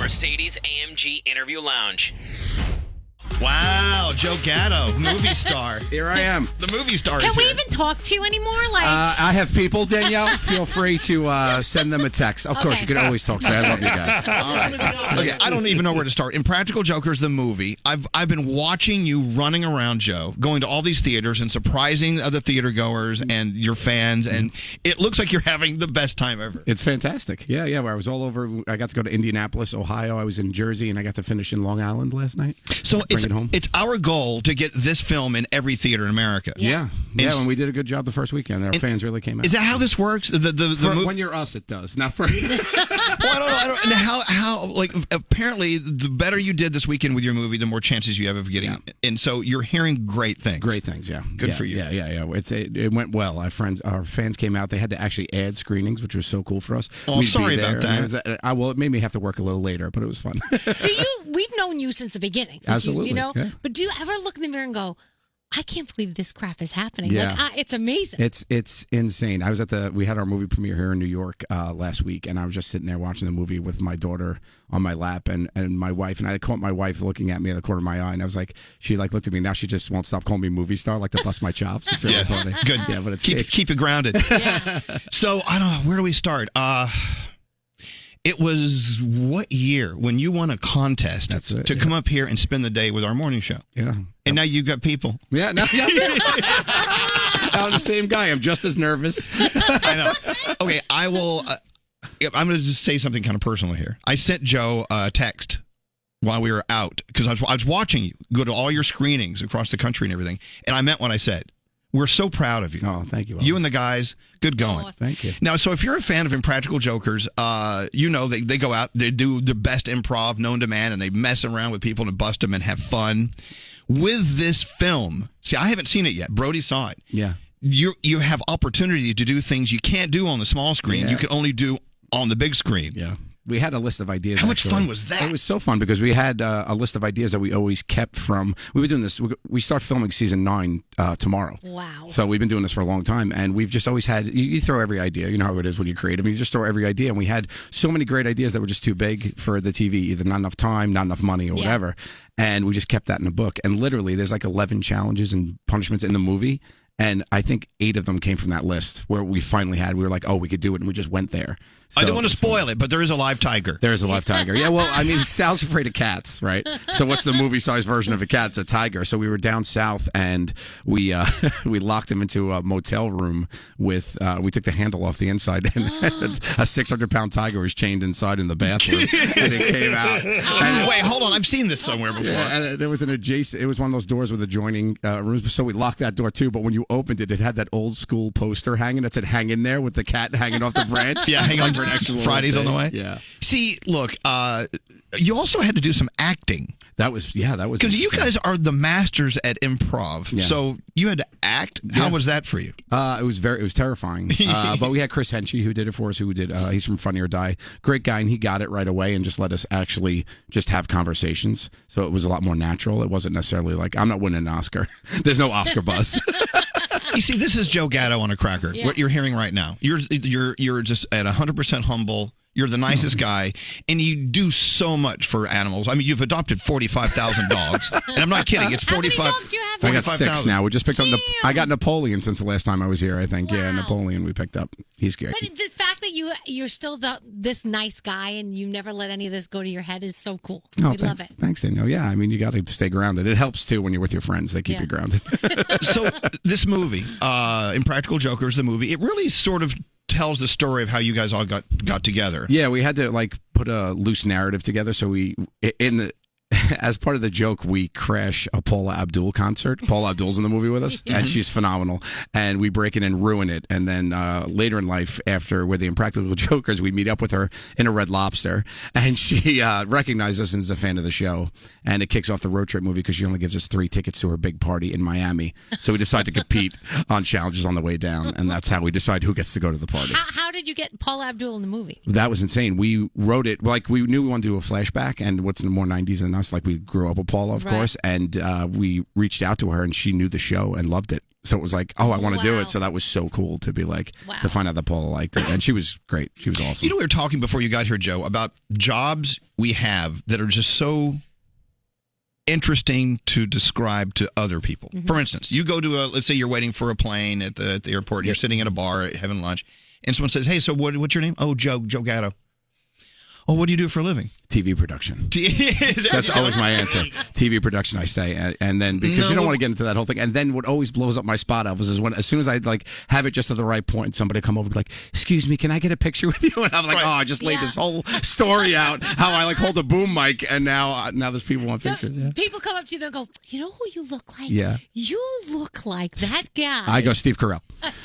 Mercedes-AMG Interview Lounge. Wow, Joe Gatto, movie star. Here I am. The movie star Can is we here. even talk to you anymore? I have people, Danielle. Feel free to send them a text. Of course, you can always talk to me. I love you guys. All right. Okay, I don't even know where to start. Impractical Jokers, the movie. I've been watching you running around, Joe, going to all these theaters and surprising other theater goers and your fans, and it looks like you're having the best time ever. It's fantastic. Yeah. Where I was all over. I got to go to Indianapolis, Ohio. I was in Jersey, and I got to finish in Long Island last night. So it's our goal to get this film in every theater in America. Yeah. And we did a good job the first weekend. Our fans really came out. Is that how this works? When you're us, it does. Not for. Well, I don't know. And how like apparently the better you did this weekend with your movie, the more chances you have of getting. Yeah. And so you're hearing great things. Great things, yeah. Good for you. Yeah. It went well. Our fans came out. They had to actually add screenings, which was so cool for us. Oh, sorry about that. Well, it made me have to work a little later, but it was fun. We've known you since the beginning. Absolutely. Yeah. But do you ever look in the mirror and go, I can't believe this crap is happening. Yeah. It's amazing. It's insane. I was we had our movie premiere here in New York last week, and I was just sitting there watching the movie with my daughter on my lap and my wife, and I caught my wife looking at me in the corner of my eye, and I was like, she looked at me. Now she just won't stop calling me movie star, like to bust my chops. It's really funny. Good. Yeah, but keep it grounded. Yeah. So I don't know, where do we start? It was what year when you won a contest to come up here and spend the day with our morning show? Yeah. And now you've got people. Yeah. I'm the same guy. I'm just as nervous. I know. Okay, I will. I'm going to just say something kind of personal here. I sent Joe a text while we were out because I was watching you go to all your screenings across the country and everything, and I meant what I said. We're so proud of you. Oh, thank you. You and the guys, good going. Oh, thank you. Now, so if you're a fan of Impractical Jokers, you know they go out, they do the best improv known to man, and they mess around with people and bust them and have fun. With this film, see, I haven't seen it yet. Brody saw it. Yeah. You have opportunity to do things you can't do on the small screen. Yeah. You can only do on the big screen. Yeah. We had a list of ideas. How much fun was that? It was so fun because we had a list of ideas that we always kept from. We've been doing this. We start filming season 9 tomorrow. Wow. So we've been doing this for a long time, and we've just always had. You throw every idea. You know how it is when you're creative. You just throw every idea, and we had so many great ideas that were just too big for the TV. Either not enough time, not enough money, or whatever. And we just kept that in a book. And literally, there's like 11 challenges and punishments in the movie. And I think 8 of them came from that list where we were like, oh, we could do it. And we just went there. So, I don't want to spoil it, but there is a live tiger. There is a live tiger. Yeah, well, I mean, Sal's afraid of cats, right? So what's the movie-sized version of a cat? It's a tiger. So we were down south, and we locked him into a motel room with, we took the handle off the inside, and a 600-pound tiger was chained inside in the bathroom, and it came out. And, wait, hold on. I've seen this somewhere before. Yeah, and it was it was one of those doors with adjoining rooms, so we locked that door, too. But when you opened it, it had that old-school poster hanging that said, hang in there, with the cat hanging off the branch. Yeah, hang on for an actual Friday's on the way. Yeah. See, look, you also had to do some acting. That was because you guys are the masters at improv. Yeah. So you had to act. How was that for you? It was terrifying. But we had Chris Henchy who did it for us. He's from Funny or Die. Great guy, and he got it right away and just let us actually just have conversations. So it was a lot more natural. It wasn't necessarily like, I'm not winning an Oscar. There's no Oscar buzz. You see, this is Joe Gatto on a cracker. Yeah. What you're hearing right now, you're just at 100% humble. You're the nicest guy, and you do so much for animals. I mean, you've adopted 45,000 dogs, and I'm not kidding. It's 45. How many dogs do you have? I got 6 now. We just picked up. I got Napoleon since the last time I was here. I think. Wow. Yeah, Napoleon we picked up. He's great. But the fact that you're still this nice guy and you never let any of this go to your head is so cool. Oh, we love it. Thanks, Danielle. Yeah, I mean, you got to stay grounded. It helps too when you're with your friends. They keep you grounded. So this movie, Impractical Jokers, the movie, it really sort of tells the story of how you guys all got together. Yeah, we had to put a loose narrative together. So as part of the joke, we crash a Paula Abdul concert. Paula Abdul's in the movie with us, and she's phenomenal. And we break it and ruin it. And then later in life, after we're the Impractical Jokers, we meet up with her in a Red Lobster, and she recognizes us and is a fan of the show. And it kicks off the road trip movie because she only gives us 3 tickets to her big party in Miami. So we decide to compete on challenges on the way down, and that's how we decide who gets to go to the party. How did you get Paula Abdul in the movie? That was insane. We wrote it we knew we wanted to do a flashback, and what's more 90s than us. We grew up with Paula, of course, and we reached out to her, and she knew the show and loved it. So it was like, oh, I want to do it. So that was so cool to be like, to find out that Paula liked it. And she was great. She was awesome. You know, we were talking before you got here, Joe, about jobs we have that are just so interesting to describe to other people. For instance, you go to let's say you're waiting for a plane at the airport. And you're sitting at a bar having lunch, and someone says, "Hey, so what's your name?" "Oh, Joe Gatto." "Oh, what do you do for a living?" TV production. That's always my answer. TV production, I say, and then because you don't want to get into that whole thing. And then what always blows up my spot, Elvis, is when as soon as I like have it just at the right point, somebody come over and be like, "Excuse me, can I get a picture with you?" And I'm like, "Oh, I just laid this whole story out how I like hold a boom mic, and now there's people want pictures." Yeah. People come up to you and go, "You know who you look like? Yeah, you look like that guy." I go, "Steve Carell."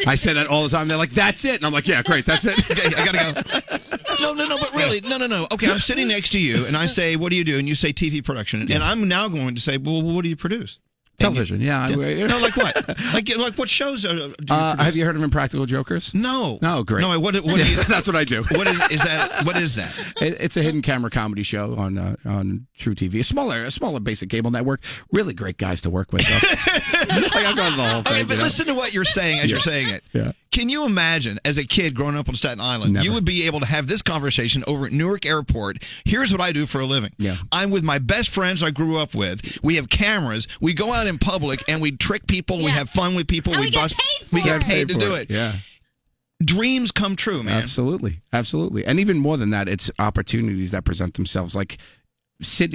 I say that all the time. They're like, "That's it," and I'm like, "Yeah, great, that's it." Okay, I gotta go. No, but really, no. Okay, I'm sitting next to you, and I say, "What do you do?" And you say TV production, and I'm now going to say, "Well, what do you produce?" Television, yeah. No, like what? Like what shows do you produce? Have you heard of Impractical Jokers? No. No, great. No, what that's what I do. What is that? What is that? It's a hidden camera comedy show on True TV. A smaller basic cable network. Really great guys to work with. Like I've gone the whole thing. Okay, but listen to what you're saying as you're saying it. Yeah. Can you imagine, as a kid growing up on Staten Island, you would be able to have this conversation over at Newark Airport? Here's what I do for a living. Yeah. I'm with my best friends I grew up with. We have cameras. We go out in public and we trick people. We have fun with people. And we get paid for We get it. paid to do it. Yeah. Dreams come true, man. Absolutely. And even more than that, it's opportunities that present themselves. Like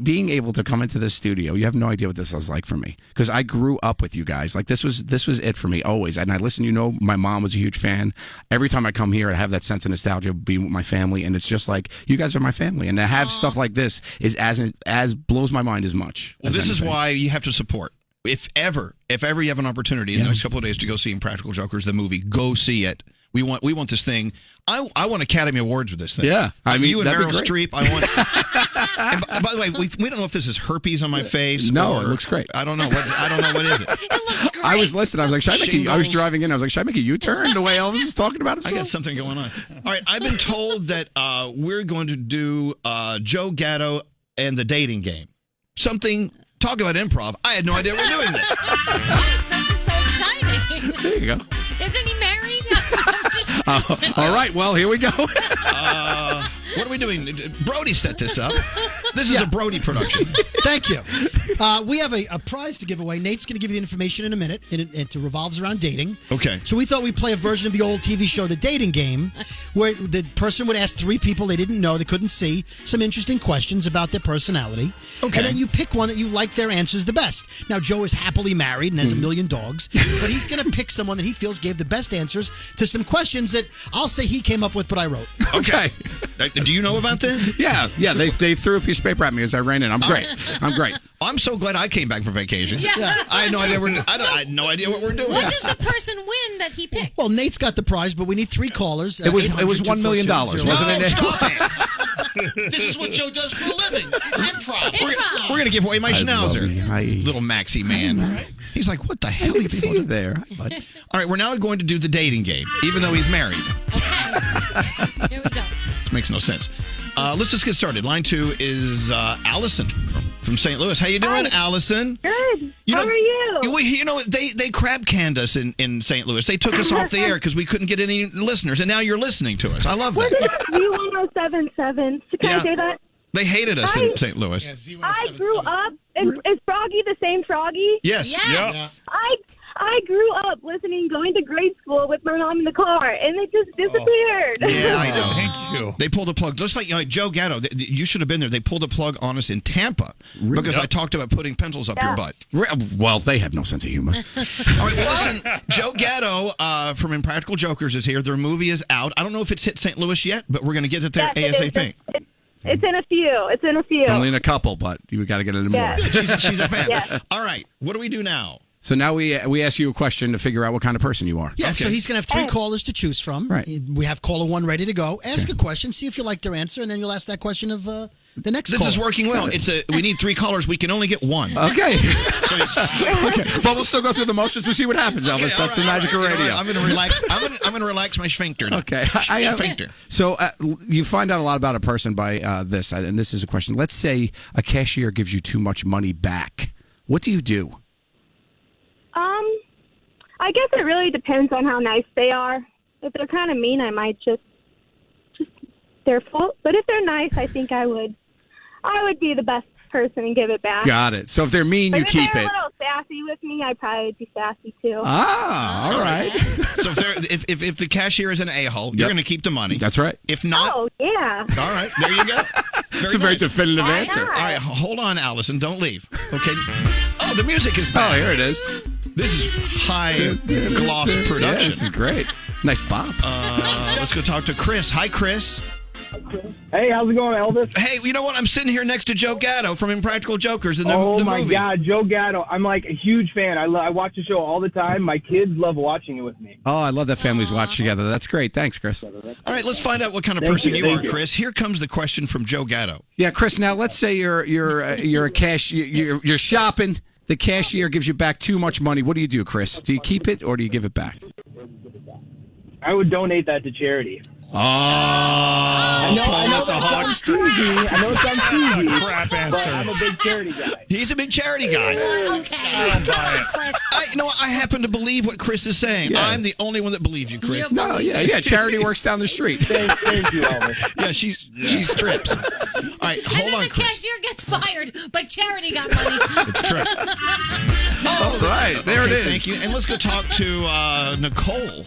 being able to come into this studio, you have no idea what this was like for me, because I grew up with you guys. Like this was it for me always. And I listen, my mom was a huge fan. Every time I come here, I have that sense of nostalgia being with my family, and it's just like you guys are my family. And to have stuff like this is as blows my mind as much. Well, this is why you have to support. If ever you have an opportunity in the next couple of days to go see Impractical Jokers, the movie, go see it. We want this thing. I want Academy Awards with this thing. Yeah, I mean, you and Meryl Streep. I want. And by the way, we don't know if this is herpes on my face. No, or, it looks great. I don't know. What is it? It looks great. I was listening. I was like, I was driving in. I was like, should I make a U-turn the way Elvis is talking about himself? I got something going on. All right, I've been told that we're going to do Joe Gatto and the dating game. Talk about improv. I had no idea we were doing this. This is so exciting. There you go. Isn't he married? All right, well, here we go. What are we doing? Brody set this up. This is a Brody production. Thank you. We have a prize to give away. Nate's going to give you the information in a minute. It revolves around dating. Okay. So we thought we'd play a version of the old TV show, The Dating Game, where the person would ask 3 people they didn't know, they couldn't see, some interesting questions about their personality. Okay. And then you pick one that you like their answers the best. Now, Joe is happily married and has 1 million dogs, but he's going to pick someone that he feels gave the best answers to some questions that I'll say he came up with, but I wrote. Okay. Do you know about this? Yeah. They threw a piece of paper at me as I ran in. I'm great. I'm so glad I came back from vacation. Yeah. I had no idea I had no idea what we're doing. What does the person win that he picked? Well, Nate's got the prize, but we need 3 callers. It was $1 million, wasn't it? Stop it. This is what Joe does for a living. It's improv. We're going to give away my schnauzer. Little Maxie man. He's like, what the hell? I didn't see you there. All right, we're now going to do the dating game, even though he's married. Okay. Here we go. This makes no sense. Let's just get started. Line 2 is Allison from St. Louis. How you doing, Allison? Good. How are you? They crab canned us in St. Louis. They took us off the air because we couldn't get any listeners, and now you're listening to us. I love that. Wasn't it Z1077? Can I say that? They hated us in St. Louis. Yeah, I grew up. Is Froggy the same Froggy? Yes. Yes. I grew up going to grade school with my mom in the car, and it just disappeared. Yeah, I know. Thank you. They pulled a plug, just like Joe Gatto. You should have been there. They pulled a plug on us in Tampa because I talked about putting pencils up your butt. Well, they have no sense of humor. All right, well, listen, Joe Gatto from Impractical Jokers is here. Their movie is out. I don't know if it's hit St. Louis yet, but we're going to get it there ASAP. It's in a few. Only in a couple, but you got to get it in more. She's a fan. Yeah. All right, what do we do now? So now we ask you a question to figure out what kind of person you are. Yeah, so he's going to have 3 callers to choose from. Right. We have caller 1 ready to go. Ask a question, see if you like their answer, and then you'll ask that question of the next caller. This is working well. We need 3 callers. We can only get 1. Okay. But we'll still go through the motions to see what happens, Elvis. That's the magic of radio. I'm going to relax. I'm going to relax my sphincter now. Okay. Sphincter. So you find out a lot about a person by this, and this is a question. Let's say a cashier gives you too much money back. What do you do? I guess it really depends on how nice they are. If they're kind of mean, I might just their fault. But if they're nice, I think I would be the best person and give it back. Got it. So if they're mean, But you if keep they're it. a little sassy with me, I'd probably be sassy too. Ah, all right. So if the cashier is an a-hole, you're going to keep the money. That's right. If not, Oh, yeah. all right, there you go. It's a very definitive Why answer. not? All right, hold on, Allison. Don't leave. Okay. Oh, the music is back. Oh, here it is. This is high gloss Yeah, production. this is great. Nice bop. Let's go talk to Chris. Hi, Chris. Hey, how's it going, Elvis? Hey, you know what? I'm sitting here next to Joe Gatto from Impractical Jokers in the Oh my movie. God, Joe Gatto! I'm like a huge fan. I watch the show all the time. My kids love watching it with me. Oh, I love that families watch together. That's great. Thanks, Chris. All right, let's find out what kind of Thank person you, you are, thank you. Chris. Here comes the question from Joe Gatto. Yeah, Chris. Now let's say you're a cashier. You're shopping. The cashier gives you back too much money. What do you do, Chris? Do you keep it or do you give it back? I would donate that to charity. Oh, I know that sounds cheesy. I know it sounds cheesy. Crap answer. But I'm a big charity guy. He's a big charity guy. Okay. Chris. You know what? I happen to believe what Chris is saying. Yeah. I'm the only one that believes you, Chris. no, yeah. Charity works down the street. Thank you, Elvis. Yeah, she strips. All right, And hold then on, the Chris. cashier gets fired, but charity got money. It's true. All right, there it Okay, is. Thank you. And let's go talk to Nicole.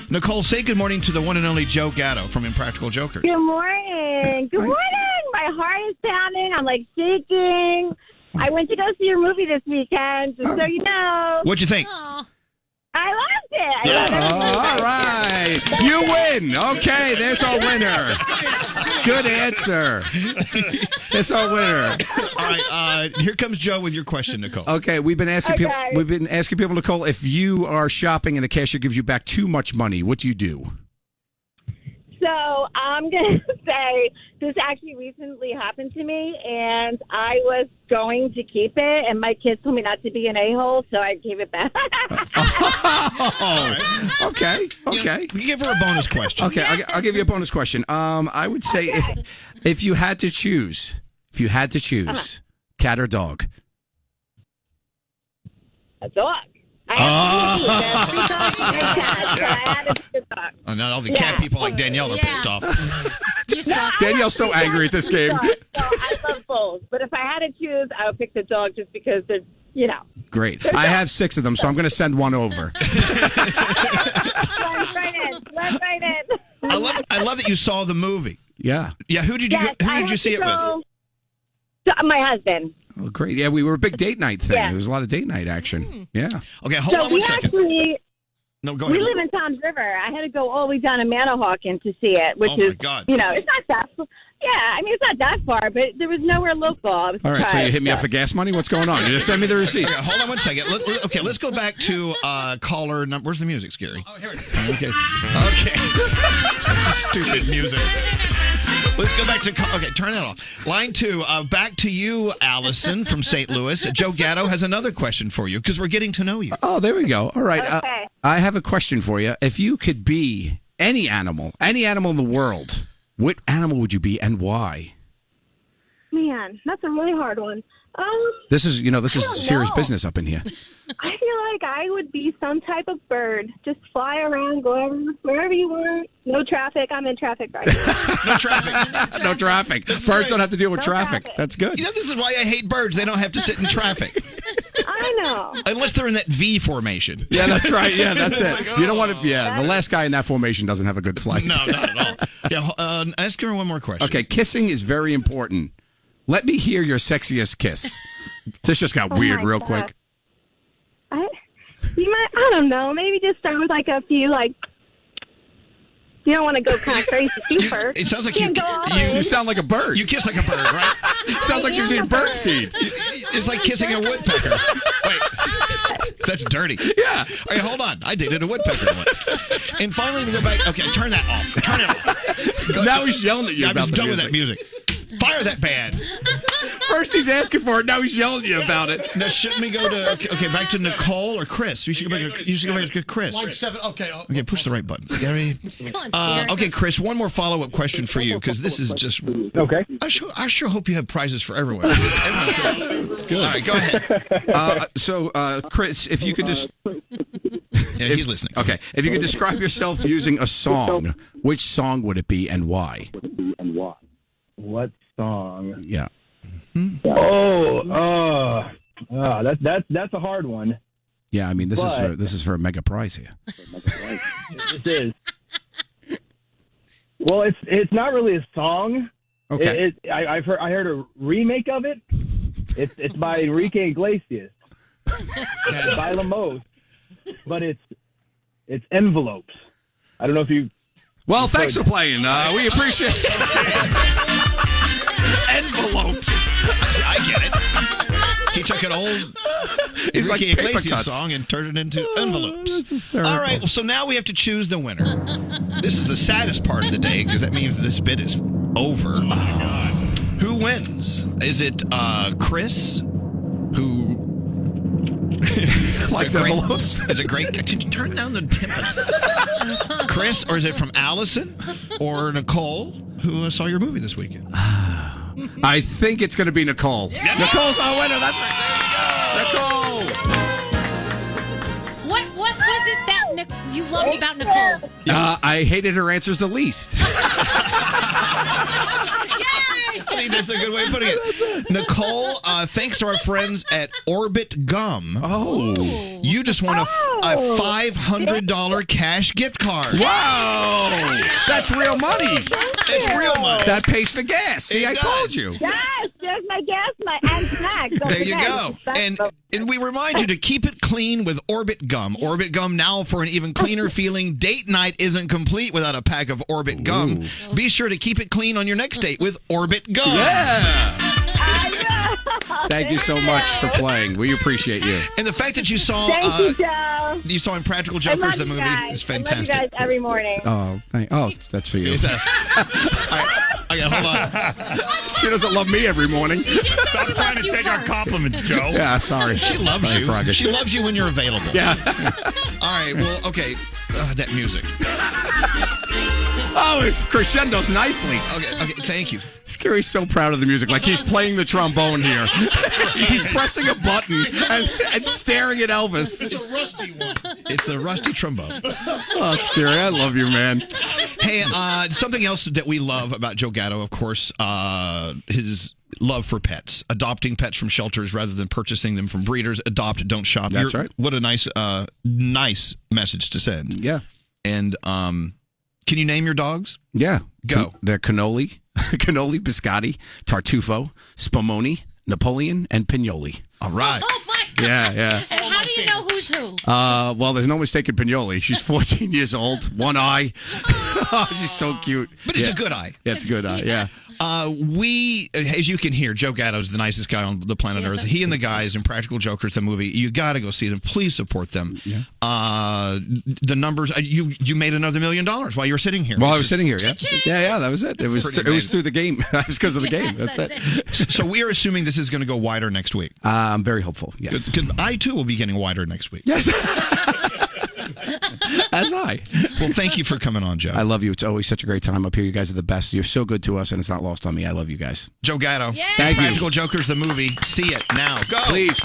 Nicole, say good morning to the one and only Joe Gatto from Impractical Jokers. Good morning. Good morning. My heart is pounding. I'm like shaking. I went to go see your movie this weekend, just so you know. What'd you think? Aw. I loved it. I loved it. All right. You win. Okay, there's our winner. Good answer. That's our winner. All right, here comes Joe with your question, Nicole. Okay, we've been asking people. Okay. We've been asking people, Nicole, if you are shopping and the cashier gives you back too much money, what do you do? So I'm going to say this actually recently happened to me, and I was going to keep it, and my kids told me not to be an a-hole, so I gave it back. Oh, okay. Okay. We give her a bonus question. Okay, I'll give you a bonus question. I would say if you had to choose, cat or dog? A dog. I had to choose a dog. Oh, not all the cat people like Danielle are Yeah. pissed off. You suck. Danielle's so angry at this game. So I love both, but if I had to choose, I would pick the dog just because they're, you know. Great. I have 6 of them, so I'm going to send one over. Slide right in. Slide right in. I love that you saw the movie. Yeah. Yeah, who did you see it with? My husband. Oh, great. Yeah, we were a big date night thing. Yeah. There was a lot of date night action. Yeah. Okay, hold So on one we second. actually, No, go we ahead. live in Tom's River. I had to go all the way down to Manahawkin to see it, which Oh, my is, God. you know, it's not that. Yeah, I mean, it's not that far, but there was nowhere local. I was All right, so you surprised, hit me up for gas money? What's going on? You just send me the receipt. Okay, hold on one second. Okay, let's go back to caller number. Where's the music, Scary? Oh, here it is. Okay. Stupid music. Let's go back to. Okay, turn that off. Line 2. Back to you, Allison from St. Louis. Joe Gatto has another question for you because we're getting to know you. Oh, there we go. All right. Okay. I have a question for you. If you could be any animal in the world, what animal would you be and why? Man, that's a really hard one. This is don't serious know. business up in here. I feel like I would be some type of bird. Just fly around, go wherever you want. No traffic. I'm in traffic right now. No traffic. No traffic. Birds don't have to deal with traffic. That's good. You know, this is why I hate birds. They don't have to sit in traffic. I know. Unless they're in that V formation. Yeah, that's right. Yeah, that's it. You don't want to. Yeah, the last guy in that formation doesn't have a good flight. No, not at all. Yeah, ask her one more question. Okay, kissing is very important. Let me hear your sexiest kiss. This just got weird my real God. quick. I don't know. Maybe just start with like a few, like, you don't want to go kind of crazy too first. It sounds like can't go all You in. sound like a bird. You kiss like a bird, right? Sounds like she was eating bird seed. It's like kissing a woodpecker. Wait, that's dirty. Yeah. Okay, hold on. I dated a woodpecker once. And finally, we go back. Okay, turn that off. Turn it off. Now he's yelling at you I'm about the done with music. that music. Fire that band. First he's asking for it, now he's yelling at you about it. Now, shouldn't we go to back to Nicole or Chris? You should go back to Chris. Line 7. Okay. Okay, push the right button. Scary. Come on, Scary. Okay, Chris, one more follow-up question for you because this is just. Okay. I sure hope you have prizes for everyone. It's good. All right, go ahead. So, Chris, if you could just Yeah, he's listening. Okay. If you could describe yourself using a song, which song would it be and why? What song? Yeah. That's a hard one. Yeah, I mean, this is for a mega prize here. This is. Well, it's not really a song. Okay. I heard a remake of it. It's by Enrique Iglesias. It's by Lamos, but it's Envelopes. I don't know if you. Well, thanks for playing. We appreciate it. Envelopes. I get it. He took an old Enrique Iglesias song and turned it into envelopes. All right, well, so now we have to choose the winner. This is the saddest part of the day because that means this bit is over. Oh, my God. Who wins? Is it Chris, who likes envelopes? Is it great? Did you turn down the timbre? Chris, or is it from Allison or Nicole, who saw your movie this weekend? I think it's going to be Nicole. Yes. Nicole's our winner. That's right. There you go. Nicole. What was it that you loved about Nicole? I hated her answers the least. I think that's a good way of putting it. Nicole, thanks to our friends at Orbit Gum. Oh. You just won a $500 cash gift card. Wow. That's real money. It's real money. That pays for gas. See, I told you. Yes, there's my gas and snacks. There you go. And we remind you to keep it clean with Orbit Gum. Orbit Gum now for an even cleaner feeling. Date night isn't complete without a pack of Orbit Gum. Ooh. Be sure to keep it clean on your next date with Orbit Gum. Yeah. Thank you so much for playing. We appreciate you. And the fact that you saw you saw Impractical Jokers, the movie, is fantastic. I love you guys every morning. Oh, that's for you. It's us. Okay, hold on. She doesn't love me every morning. Stop trying to take our compliments, Joe. Yeah, sorry. She loves you. Froggish. She loves you when you're available. Yeah. All right, well, okay. That music. Oh, it crescendos nicely. Okay, thank you. Scary's so proud of the music. Like he's playing the trombone here. He's pressing a button and staring at Elvis. It's a rusty one. It's the rusty trombone. Oh, Scary, I love you, man. Hey, something else that we love about Joe Gatto, of course, his love for pets. Adopting pets from shelters rather than purchasing them from breeders. Adopt, don't shop. That's right. What a nice message to send. Yeah. And can you name your dogs? Yeah. Go. They're Cannoli, Biscotti, Tartufo, Spumoni, Napoleon, and Pignoli. All right. Oh, my God. Yeah. And how do you know who's who? Well, there's no mistaking Pignoli. She's 14 years old, one eye. Oh, she's so cute. But it's a good eye. Yeah, it's a good eye, yeah. We, as you can hear, Joe Gatto is the nicest guy on the planet Earth. He and the guys in Impractical Jokers, the movie, you got to go see them. Please support them. Yeah. The numbers, you made another $1 million while you were sitting here. While I was sitting here, yeah. Cha-ching. Yeah, that was it. It was through the game. That was because of the game. That's it. So we are assuming this is going to go wider next week. I'm very hopeful, yes. Because I, too, will be getting wider next week. Yes. As I. Well, thank you for coming on, Joe. I love you. It's always such a great time up here. You guys are the best. You're so good to us, and it's not lost on me. I love you guys. Joe Gatto. Yay. Thank you. Impractical Jokers, the movie. See it now. Go. Please.